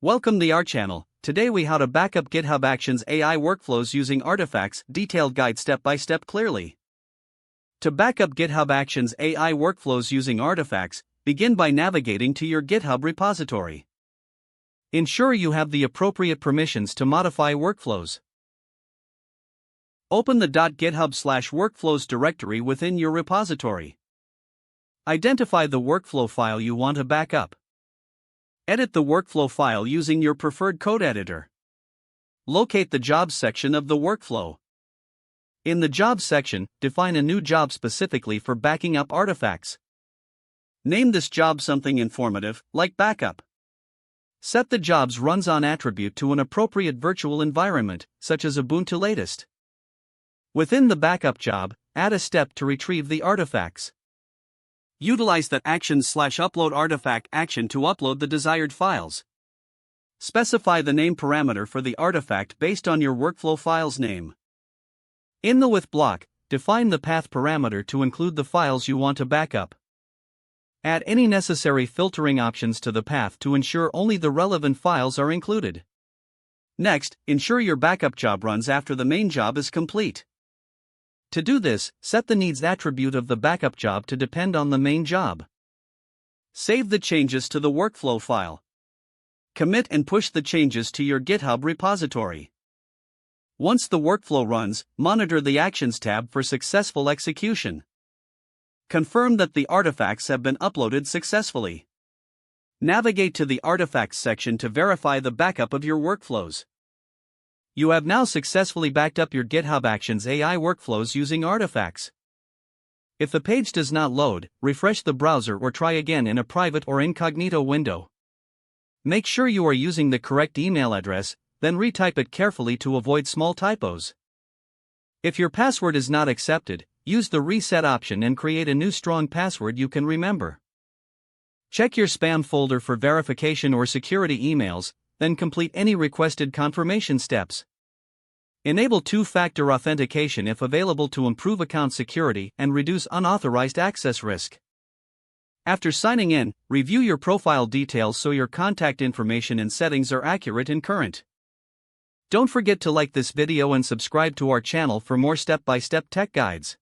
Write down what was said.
Welcome to our channel. Today we how to backup GitHub Actions AI workflows using artifacts, detailed guide step by step clearly. To backup GitHub Actions AI workflows using artifacts, begin by navigating to your GitHub repository. Ensure you have the appropriate permissions to modify workflows. Open the .github/workflows directory within your repository. Identify the workflow file you want to backup. Edit the workflow file using your preferred code editor. Locate the jobs section of the workflow. In the jobs section, define a new job specifically for backing up artifacts. Name this job something informative, like backup. Set the job's runs on attribute to an appropriate virtual environment, such as Ubuntu latest. Within the backup job, add a step to retrieve the artifacts. Utilize the actions/upload artifact action to upload the desired files. Specify the name parameter for the artifact based on your workflow file's name. In the with block, define the path parameter to include the files you want to backup. Add any necessary filtering options to the path to ensure only the relevant files are included. Next, ensure your backup job runs after the main job is complete. To do this, set the needs attribute of the backup job to depend on the main job. Save the changes to the workflow file. Commit and push the changes to your GitHub repository. Once the workflow runs, monitor the Actions tab for successful execution. Confirm that the artifacts have been uploaded successfully. Navigate to the Artifacts section to verify the backup of your workflows. You have now successfully backed up your GitHub Actions AI workflows using artifacts. If the page does not load, refresh the browser or try again in a private or incognito window. Make sure you are using the correct email address, then retype it carefully to avoid small typos. If your password is not accepted, use the reset option and create a new strong password you can remember. Check your spam folder for verification or security emails, then complete any requested confirmation steps. Enable two-factor authentication if available to improve account security and reduce unauthorized access risk. After signing in, review your profile details so your contact information and settings are accurate and current. Don't forget to like this video and subscribe to our channel for more step-by-step tech guides.